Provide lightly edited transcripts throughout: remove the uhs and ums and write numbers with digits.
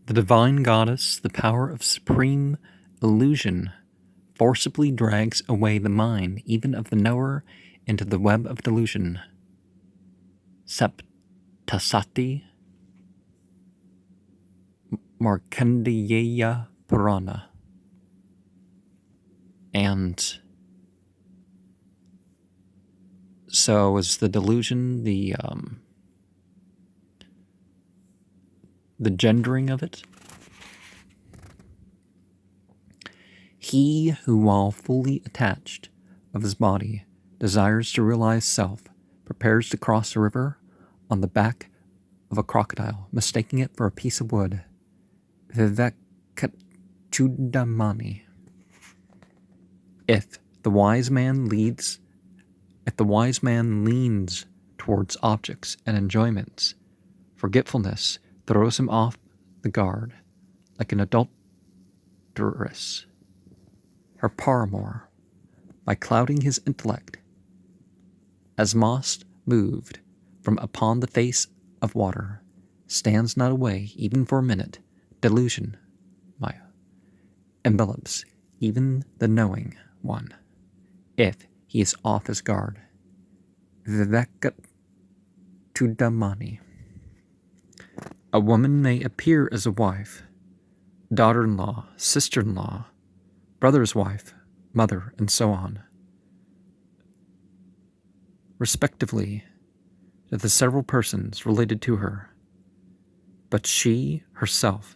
The divine goddess, the power of supreme illusion, forcibly drags away the mind, even of the knower, into the web of delusion. Saptasati Markandeya Purana. And so is the delusion the gendering of it? He who, while fully attached of his body, desires to realize self, prepares to cross a river on the back of a crocodile, mistaking it for a piece of wood. Vivekachudamani. If the wise man leans towards objects and enjoyments, forgetfulness throws him off the guard, like an adulteress, her paramour, by clouding his intellect. As moss moved from upon the face of water, stands not away even for a minute, delusion, Maya, envelops even the knowing one, if he is off his guard. Vivekachudamani. A woman may appear as a wife, daughter-in-law, sister-in-law, brother's wife, mother, and so on, respectively, to the several persons related to her, but she herself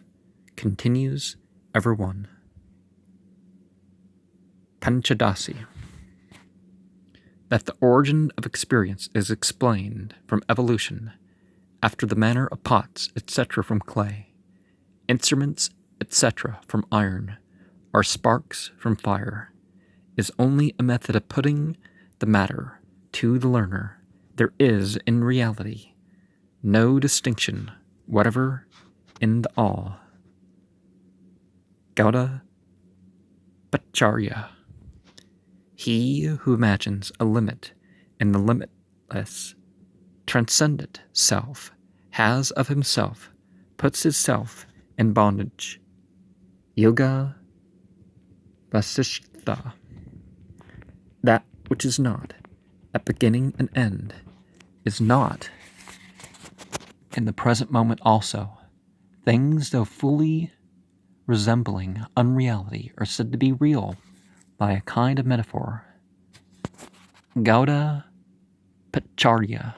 continues ever one. Panchadasi. That the origin of experience is explained from evolution, after the manner of pots, etc. from clay, instruments, etc. from iron, or sparks from fire, is only a method of putting the matter to the learner. There is, in reality, no distinction whatever in the all. Gauda Pacharya. He who imagines a limit in the limitless, transcendent self, has of himself, puts his self in bondage. Yoga Vasishtha. That which is not, at beginning and end, is not in the present moment also. Things, though fully resembling unreality, are said to be real by a kind of metaphor. Gauda Pacharya.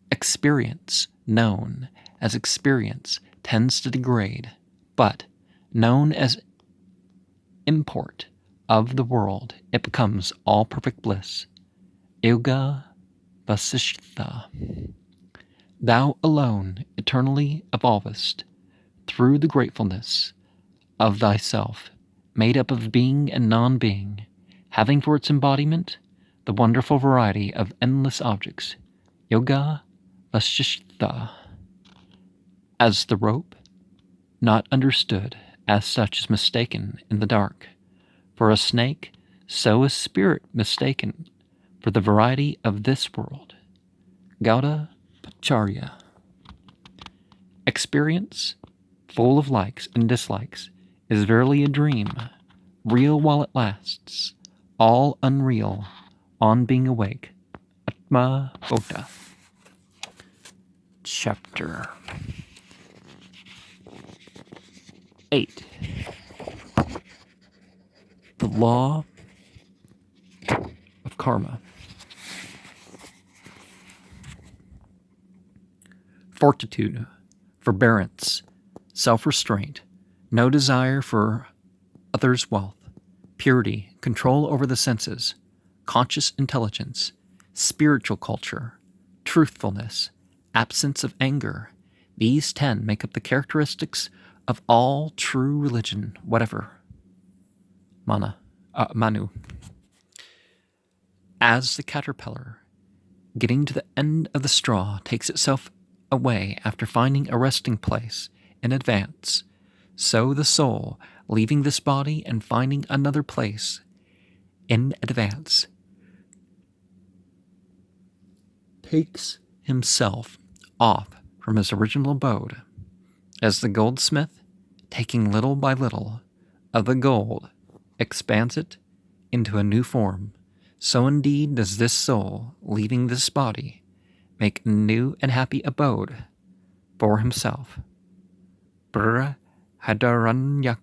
Experience, known as experience, tends to degrade, but known as import of the world, it becomes all perfect bliss. Yoga Vasishtha. Thou alone eternally evolvest through the gratefulness of thyself, made up of being and non-being, having for its embodiment the wonderful variety of endless objects. Yoga Vasishtha. As the rope, not understood as such, is mistaken in the dark for a snake, so is spirit mistaken for the variety of this world. Gauda Pacharya. Experience, full of likes and dislikes, is verily a dream, real while it lasts, all unreal on being awake. Atma Bodha. Chapter 8. The law of karma. Fortitude, forbearance, self-restraint, no desire for others' wealth, purity, control over the senses, conscious intelligence, spiritual culture, truthfulness, absence of anger. These 10 make up the characteristics of all true religion, whatever. Manu. As the caterpillar, getting to the end of the straw, takes itself away after finding a resting place in advance, so the soul, leaving this body and finding another place in advance, takes himself off from his original abode. As the goldsmith, taking little by little of the gold, expands it into a new form, so indeed does this soul, leaving this body, make a new and happy abode for himself.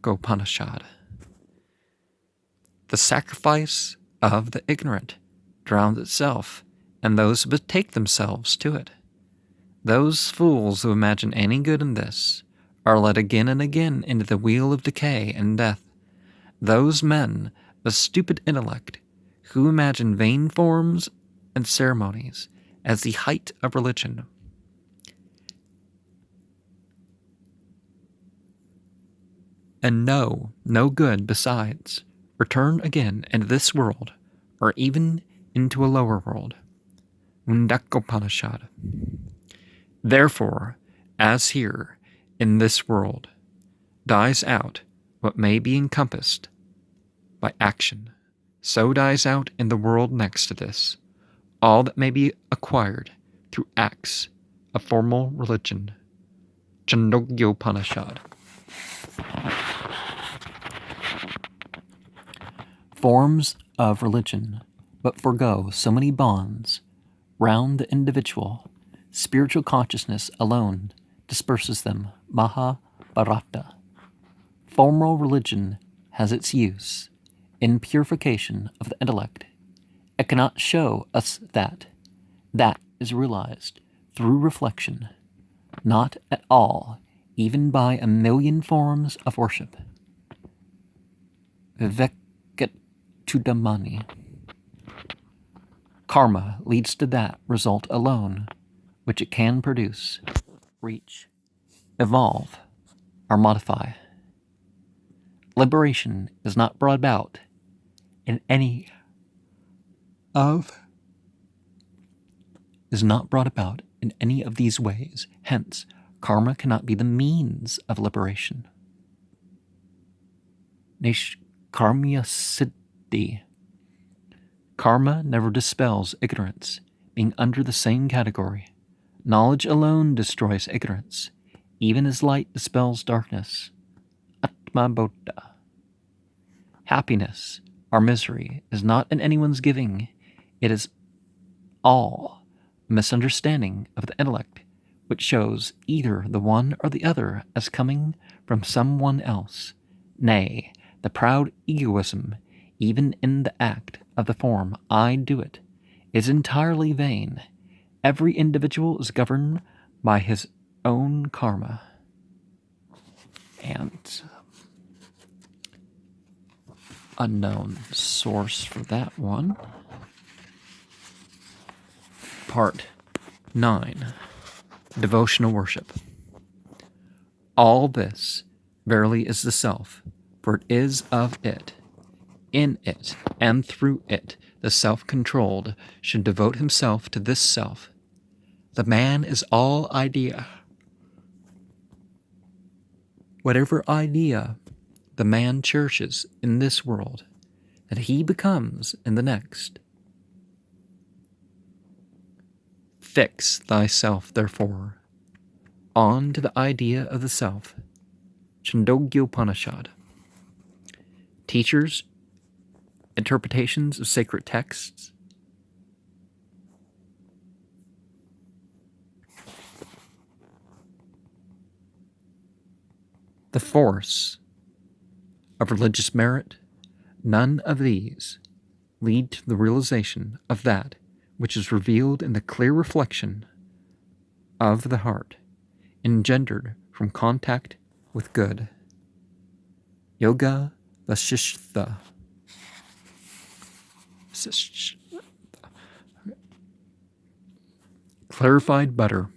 Upanishad. The sacrifice of the ignorant drowns itself, and those who betake themselves to it. Those fools who imagine any good in this are led again and again into the wheel of decay and death. Those men of stupid intellect who imagine vain forms and ceremonies as the height of religion. And know no good besides, return again into this world, or even into a lower world. Upanishads. Therefore, as here, in this world, dies out what may be encompassed by action, so dies out in the world next to this all that may be acquired through acts of formal religion. Upanishads. Forms of religion, but forego so many bonds round the individual. Spiritual consciousness alone disperses them. Mahabharata. Formal religion has its use in purification of the intellect. It cannot show us that is realized through reflection, not at all, even by 1,000,000 forms of worship. VIII-XII. Karma leads to that result alone which it can produce, reach, evolve, or modify. Liberation is not brought about in any of these ways. Hence, karma cannot be the means of liberation. Nishkarmya siddhi. Karma never dispels ignorance, being under the same category. Knowledge alone destroys ignorance, even as light dispels darkness. Atma-bodha. Happiness or misery is not in anyone's giving. It is all a misunderstanding of the intellect, which shows either the one or the other as coming from someone else. Nay, the proud egoism, even in the act of the form I do it, is entirely vain. Every individual is governed by his own karma. And unknown source for that one. Part 9. Devotional worship. All this verily is the self, for it is of it. In it and through it the self-controlled should devote himself to this self. The man is all idea. Whatever idea the man cherishes in this world, that he becomes in the next. Fix thyself, therefore, on to the idea of the self. Upanishads. Teachers, interpretations of sacred texts. The force of religious merit, none of these lead to the realization of that which is revealed in the clear reflection of the heart, engendered from contact with good. Yoga VIII-XII. Clarified butter,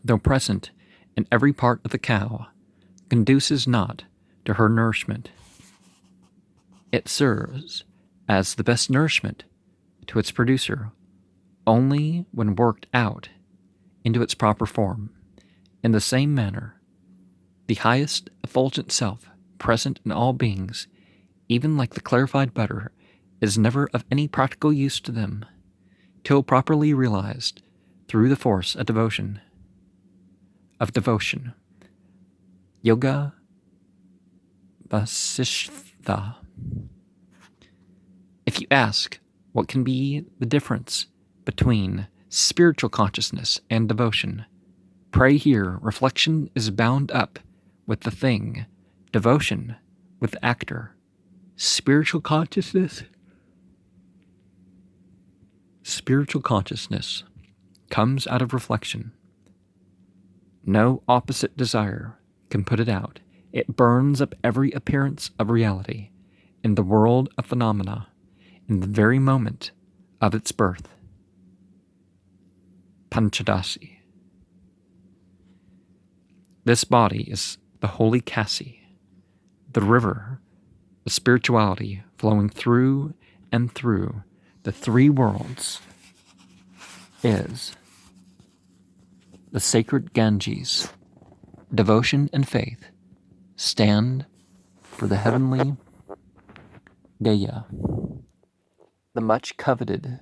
though present in every part of the cow, conduces not to her nourishment. It serves as the best nourishment to its producer only when worked out into its proper form. In the same manner, the highest effulgent self present in all beings, even like the clarified butter, is never of any practical use to them, till properly realized through the force of devotion. Yoga Vasishtha. If you ask what can be the difference between spiritual consciousness and devotion, pray here reflection is bound up with the thing, devotion with the actor. Spiritual consciousness comes out of reflection. No opposite desire can put it out. It burns up every appearance of reality in the world of phenomena in the very moment of its birth. Panchadasi. This body is the holy Kasi, the river of spirituality flowing through and through the three worlds is the sacred Ganges. Devotion and faith stand for the heavenly Gaya. The much coveted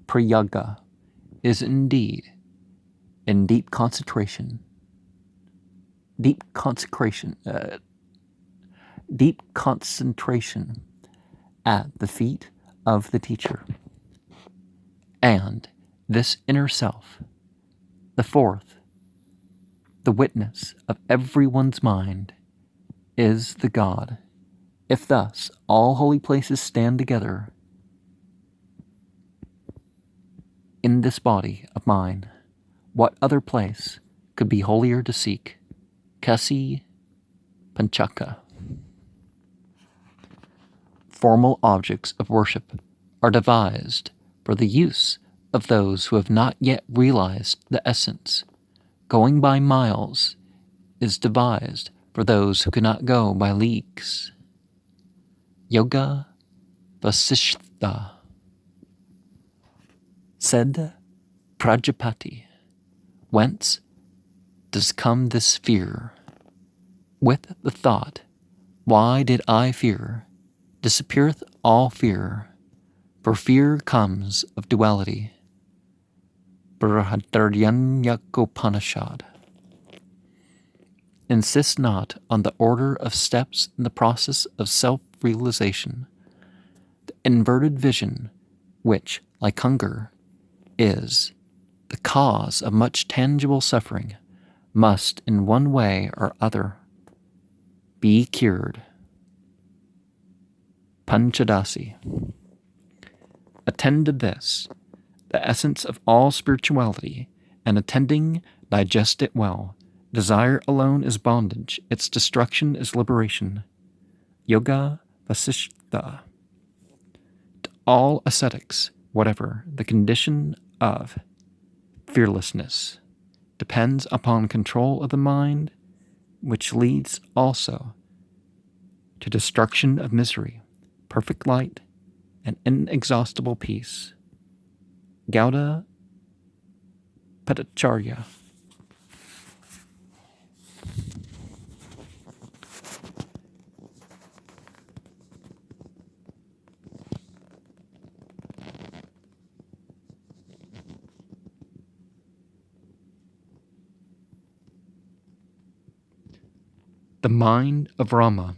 Prayaga is indeed in deep concentration at the feet of the teacher. And this inner self, the fourth, the witness of everyone's mind, is the God. If thus all holy places stand together in this body of mine, what other place could be holier to seek? Kasi Panchaka. Formal objects of worship are devised for the use of those who have not yet realized the essence. Going by miles is devised for those who cannot go by leagues. Yoga Vasishtha. Said Prajapati, whence does come this fear? With the thought, why did I fear? Disappeareth all fear, for fear comes of duality. Upanishad. Insist not on the order of steps in the process of self-realization. The inverted vision, which, like hunger, is the cause of much tangible suffering, must in one way or other be cured. Panchadasi. Attend to this, the essence of all spirituality, and attending, digest it well. Desire alone is bondage, its destruction is liberation. Yoga Vasishtha. To all ascetics, whatever the condition of fearlessness depends upon control of the mind, which leads also to destruction of misery, perfect light, and inexhaustible peace. Gauda Patacharya. The mind of Rama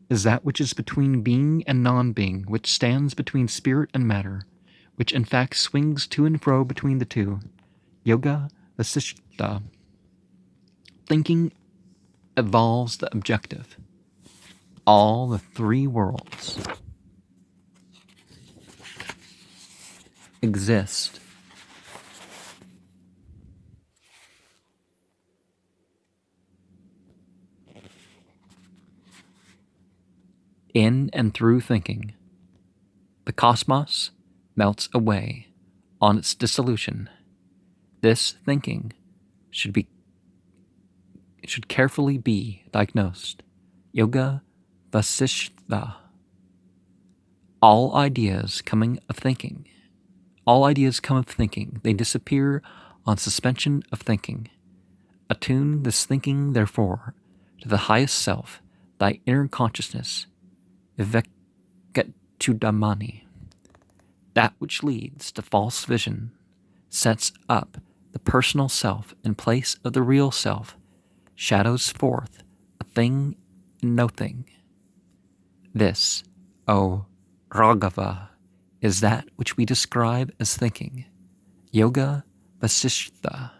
is that which is between being and non-being, which stands between spirit and matter, which in fact swings to and fro between the two. Yoga Vasishtha. Thinking evolves the objective. All the three worlds exist in and through thinking. The cosmos melts away on its dissolution. This thinking should carefully be diagnosed. Yoga Vasishtha. All ideas come of thinking. They disappear on suspension of thinking. Attune this thinking, therefore, to the highest self, thy inner consciousness, Vivekachudamani. That which leads to false vision sets up the personal self in place of the real self shadows forth a thing and no thing. This, O Raghava, is that which we describe as thinking. Yoga Vasishtha.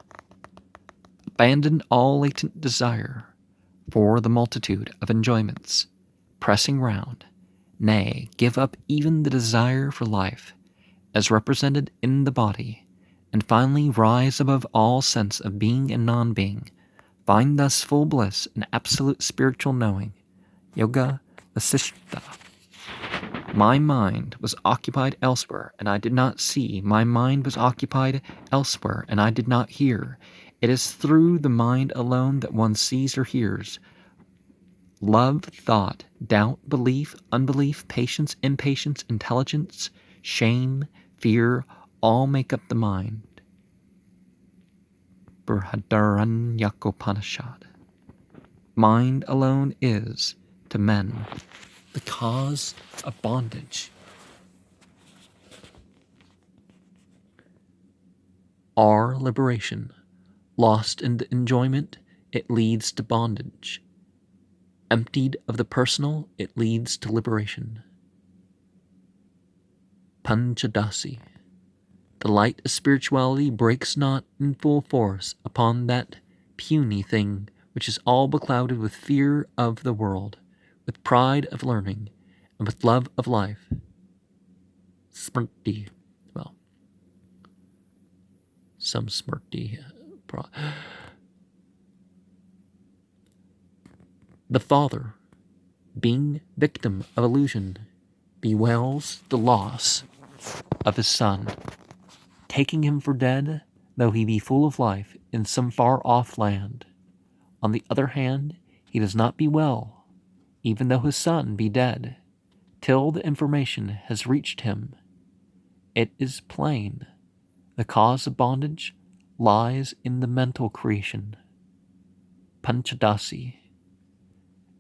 Abandon all latent desire for the multitude of enjoyments pressing round, nay, give up even the desire for life as represented in the body, and finally rise above all sense of being and non-being. Find thus full bliss and absolute spiritual knowing. Yoga Vasishtha. My mind was occupied elsewhere, and I did not see. My mind was occupied elsewhere, and I did not hear. It is through the mind alone that one sees or hears. Love, thought, doubt, belief, unbelief, patience, impatience, intelligence, shame, fear, all make up the mind. Upanishad. Mind alone is, to men, the cause of bondage. Our liberation, lost in the enjoyment, it leads to bondage. Emptied of the personal, it leads to liberation. Panchadasi. The light of spirituality breaks not in full force upon that puny thing which is all beclouded with fear of the world, with pride of learning, and with love of life. Smrti. Well, some smrti. The father, being victim of illusion, bewails the loss of his son, taking him for dead, though he be full of life in some far-off land. On the other hand, he does not bewail, even though his son be dead, till the information has reached him. It is plain, the cause of bondage lies in the mental creation. Panchadasi.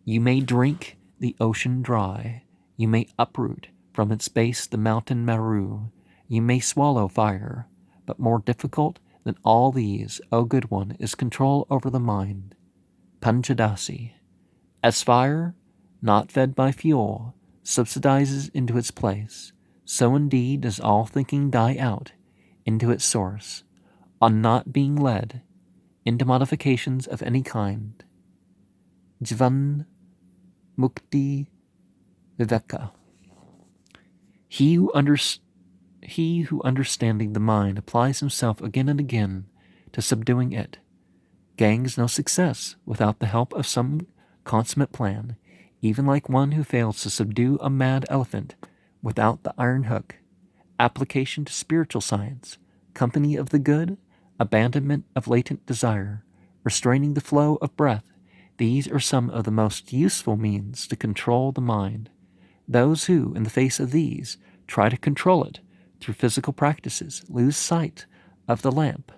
You may drink the ocean dry, you may uproot from its base the mountain Meru, you may swallow fire, but more difficult than all these, O good one, is control over the mind. Panchadasi. As fire, not fed by fuel, subsidizes into its place, so indeed does all thinking die out into its source, on not being led into modifications of any kind. Jivan Mukti Viveka. He who understanding the mind applies himself again and again to subduing it, gains no success without the help of some consummate plan, even like one who fails to subdue a mad elephant without the iron hook. Application to spiritual science, company of the good, abandonment of latent desire, restraining the flow of breath, these are some of the most useful means to control the mind. Those who, in the face of these, try to control it through physical practices lose sight of the lamp,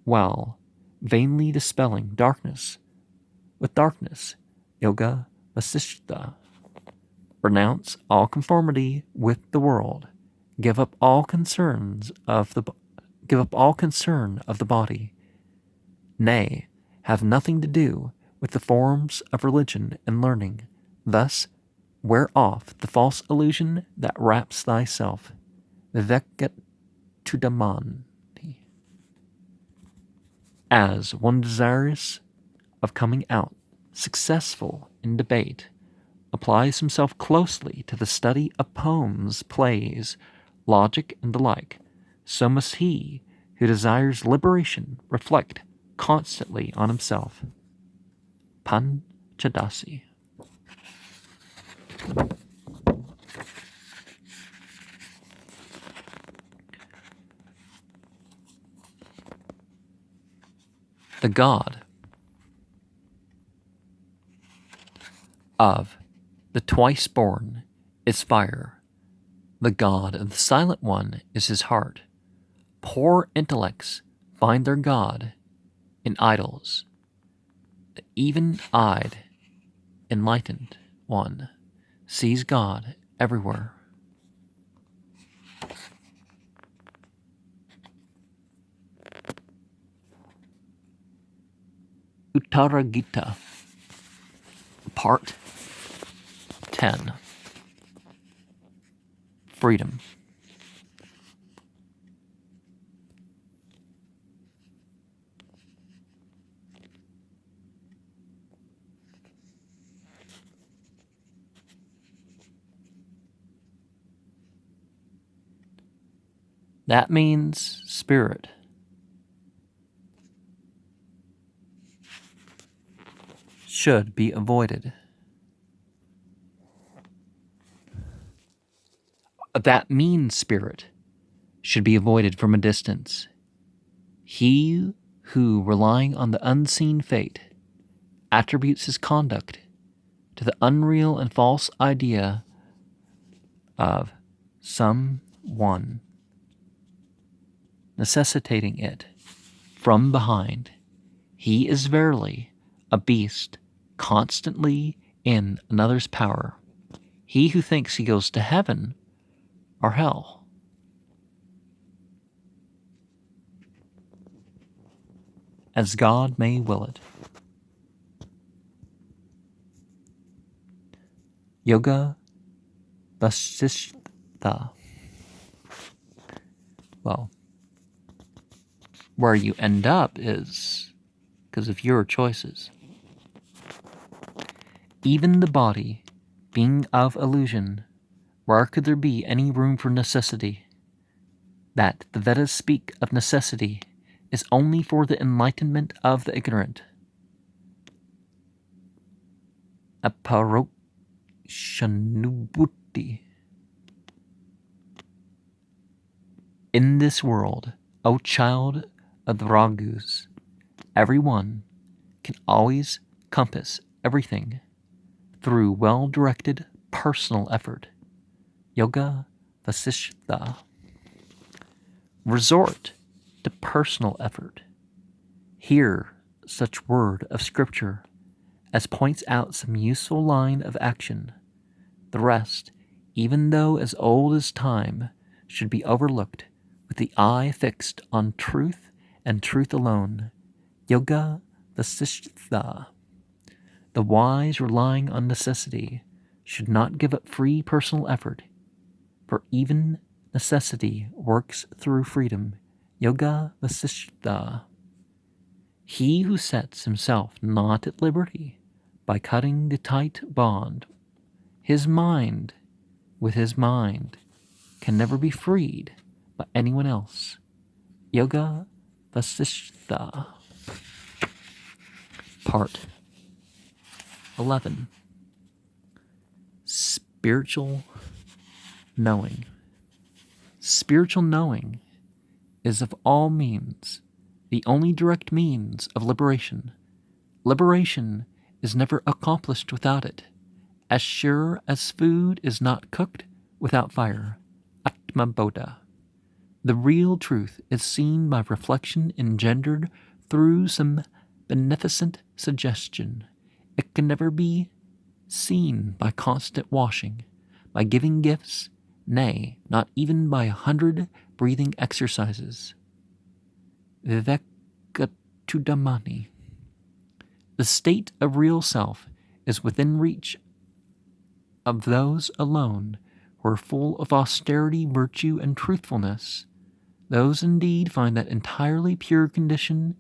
while vainly dispelling darkness with darkness. Yoga Vasishtha. Renounce all conformity with the world. Give up all concern of the body. Nay, have nothing to do with the forms of religion and learning. Thus, wear off the false illusion that wraps thyself. Vivekat Tudaman. As one desirous of coming out successful in debate applies himself closely to the study of poems, plays, logic, and the like, so must he who desires liberation reflect constantly on himself. Panchadasi. The God of the twice born is fire. The God of the silent one is his heart. Poor intellects find their God in idols. The even-eyed, enlightened one sees God everywhere. Uttara Gita, Part 10. Freedom. That means spirit. Should be avoided. That mean spirit should be avoided from a distance. He who, relying on the unseen fate, attributes his conduct to the unreal and false idea of some one necessitating it from behind, he is verily a beast constantly in another's power. He who thinks he goes to heaven or hell. As God may will it. Yoga VIII-XII. Well, where you end up is because of your choices. Even the body being of illusion, where could there be any room for necessity? That the Vedas speak of necessity is only for the enlightenment of the ignorant. Aparokshanubhuti. In this world, O child of the Raghus, everyone can always compass everything through well-directed personal effort. Yoga VIII. Resort to personal effort. Hear such word of Scripture as points out some useful line of action. The rest, even though as old as time, should be overlooked with the eye fixed on truth and truth alone. Yoga VIII. The wise, relying on necessity, should not give up free personal effort, for even necessity works through freedom. Yoga VIII. He who sets himself not at liberty by cutting the tight bond, his mind with his mind, can never be freed by anyone else. Yoga VIII. Part 11. Spiritual knowing. Spiritual knowing is of all means the only direct means of liberation. Liberation is never accomplished without it, as sure as food is not cooked without fire. Atma Bodha. The real truth is seen by reflection engendered through some beneficent suggestion. It can never be seen by constant washing, by giving gifts, nay, not even by 100 breathing exercises. Vivekachudamani. The state of real self is within reach of those alone who are full of austerity, virtue, and truthfulness. Those indeed find that entirely pure condition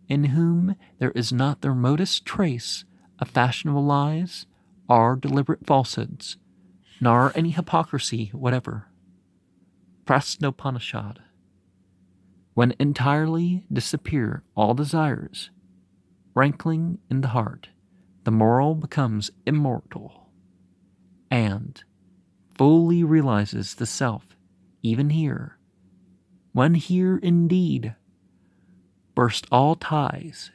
in whom there is not the remotest trace of fashionable lies or deliberate falsehoods, nor any hypocrisy whatever. Upanishad. When entirely disappear all desires, rankling in the heart, the moral becomes immortal, and fully realizes the self, even here. When here indeed burst all ties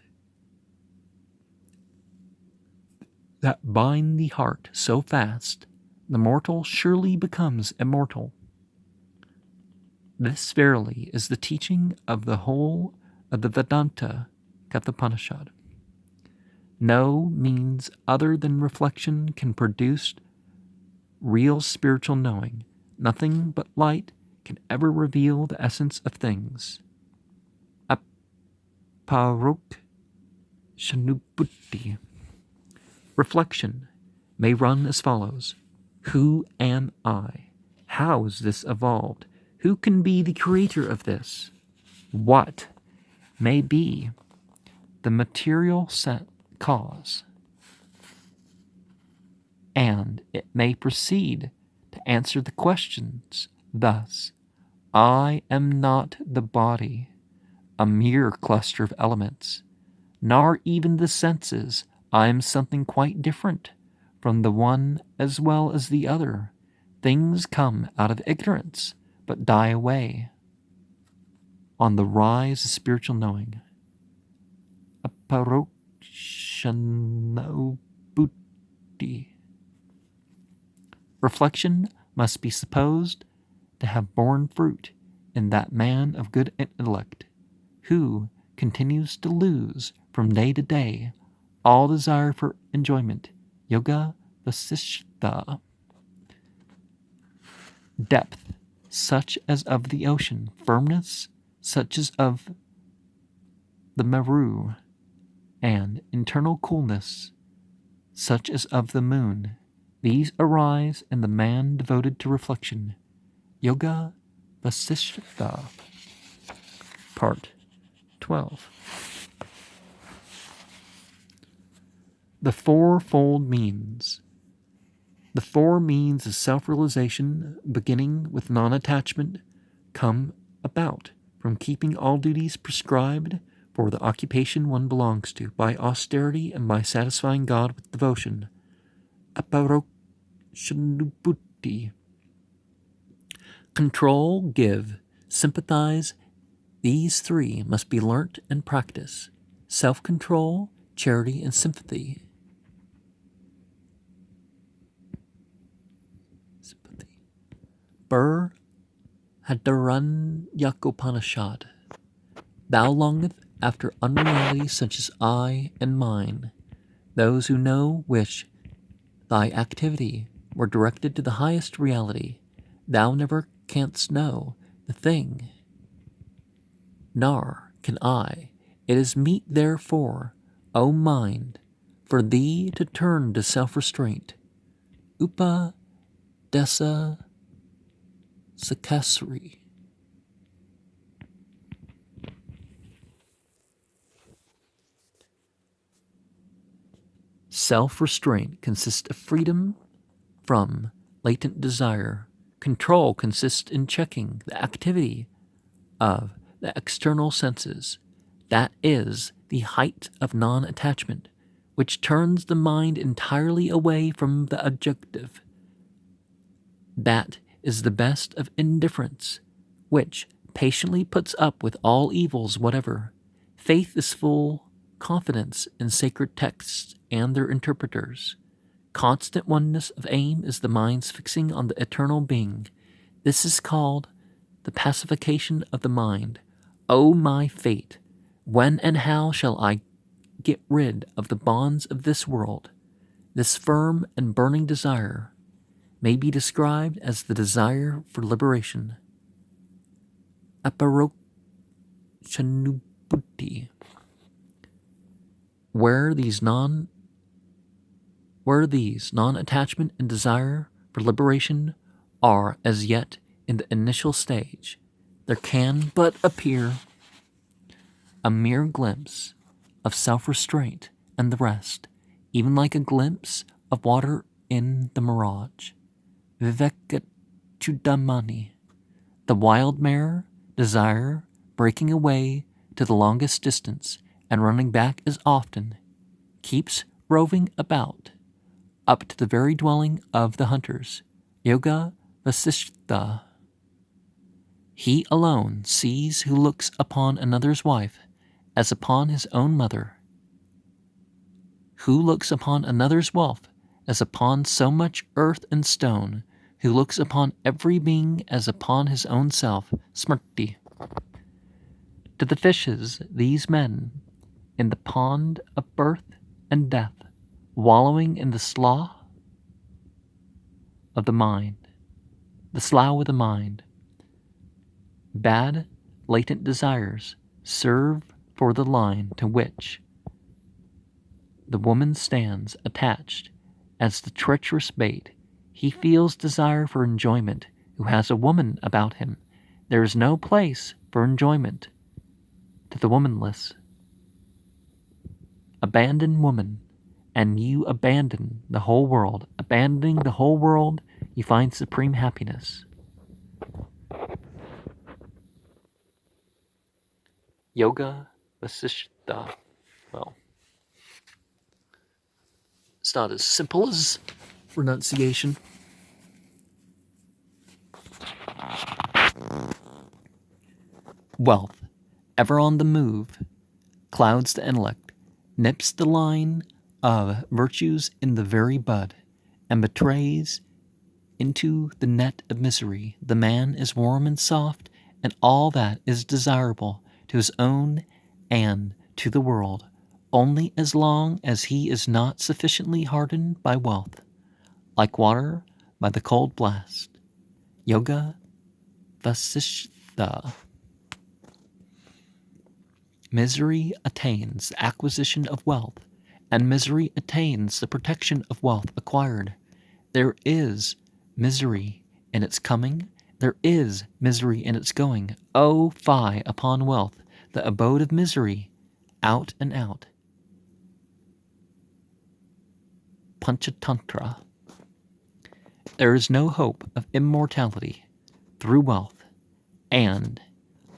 that bind the heart so fast, the mortal surely becomes immortal. This verily is the teaching of the whole of the Vedanta Kathopanishad. No means other than reflection can produce real spiritual knowing. Nothing but light can ever reveal the essence of things. Aparokshanubhuti. Shanubhuti. Reflection may run as follows. Who am I? How is this evolved? Who can be the creator of this? What may be the material cause? And it may proceed to answer the questions thus: I am not the body, a mere cluster of elements, nor even the senses. I am something quite different from the one as well as the other. Things come out of ignorance, but die away on the rise of spiritual knowing. Aparokshanobhuti. Reflection must be supposed to have borne fruit in that man of good intellect who continues to lose from day to day all desire for enjoyment. Yoga Vasishtha. Depth, such as of the ocean. Firmness, such as of the Meru. And internal coolness, such as of the moon. These arise in the man devoted to reflection. Yoga Vasishtha. Part 12. The Fourfold Means. The four means of self-realization, beginning with non-attachment, come about from keeping all duties prescribed for the occupation one belongs to, by austerity and by satisfying God with devotion. Aparokshanubhuti. Control, give, sympathize, these three must be learnt and practiced. Self-control, charity, and sympathy. Upanishads. Thou longeth after unreality such as I and mine. Those who know wish thy activity were directed to the highest reality. Thou never canst know the thing, nor can I. It is meet, therefore, O mind, for thee to turn to self-restraint. Upanishads. Self-restraint consists of freedom from latent desire. Control consists in checking the activity of the external senses. That is the height of non-attachment, which turns the mind entirely away from the objective. That is the best of indifference, which patiently puts up with all evils whatever. Faith is full confidence in sacred texts and their interpreters. Constant oneness of aim is the mind's fixing on the eternal being. This is called the pacification of the mind. O my fate, when and how shall I get rid of the bonds of this world? This firm and burning desire may be described as the desire for liberation. Aparokshanubhuti. Where these non-attachment and desire for liberation are as yet in the initial stage, there can but appear a mere glimpse of self-restraint and the rest, even like a glimpse of water in the mirage. VIII-XII. The wild mare, desire, breaking away to the longest distance and running back as often, keeps roving about, up to the very dwelling of the hunters. Yoga Vasishtha. He alone sees who looks upon another's wife as upon his own mother, who looks upon another's wealth as upon so much earth and stone, who looks upon every being as upon his own self. Smrti. To the fishes, these men, in the pond of birth and death, wallowing in the slough of the mind, bad latent desires serve for the line to which The woman stands attached as the treacherous bait. He feels desire for enjoyment who has a woman about him. There is no place for enjoyment to the womanless. Abandon woman, and you abandon the whole world. Abandoning the whole world, you find supreme happiness. Yoga Vasishtha. Well, it's not as simple as renunciation. Wealth, ever on the move, clouds the intellect, nips the line of virtues in the very bud, and betrays into the net of misery. The man is warm and soft, and all that is desirable to his own and to the world, only as long as he is not sufficiently hardened by wealth, like water by the cold blast. Yoga Vasishtha. Misery attains the acquisition of wealth, and misery attains the protection of wealth acquired. There is misery in its coming, there is misery in its going. Oh, fie upon wealth, the abode of misery, out and out. Panchatantra. There is no hope of immortality through wealth, and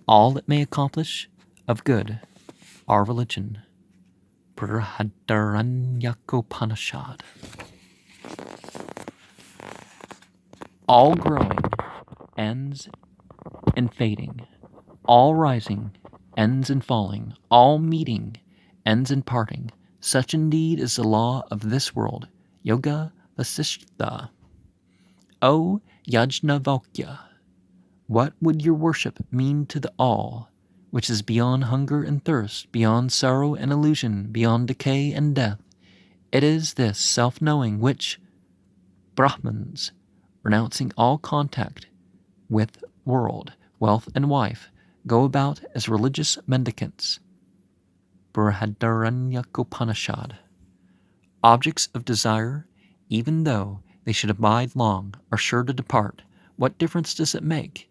all it may accomplish of good, our religion. Upanishads. All growing ends in fading, all rising ends in falling, all meeting ends in parting. Such indeed is the law of this world. Yoga Vasishtha. O Yajnavalkya, what would your worship mean to the all, which is beyond hunger and thirst, beyond sorrow and illusion, beyond decay and death? It is this self-knowing which Brahmins, renouncing all contact with world, wealth, and wife, go about as religious mendicants. Upanishad. Objects of desire, even though they should abide long, are sure to depart. What difference does it make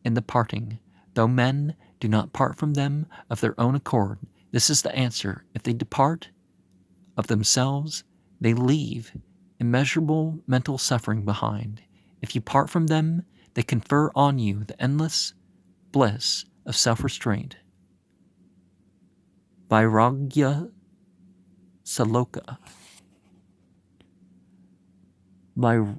in the parting, though men do not part from them of their own accord? This is the answer. If they depart of themselves, they leave immeasurable mental suffering behind. If you part from them, they confer on you the endless bliss of self-restraint. Vairagya Saloka. Vairagya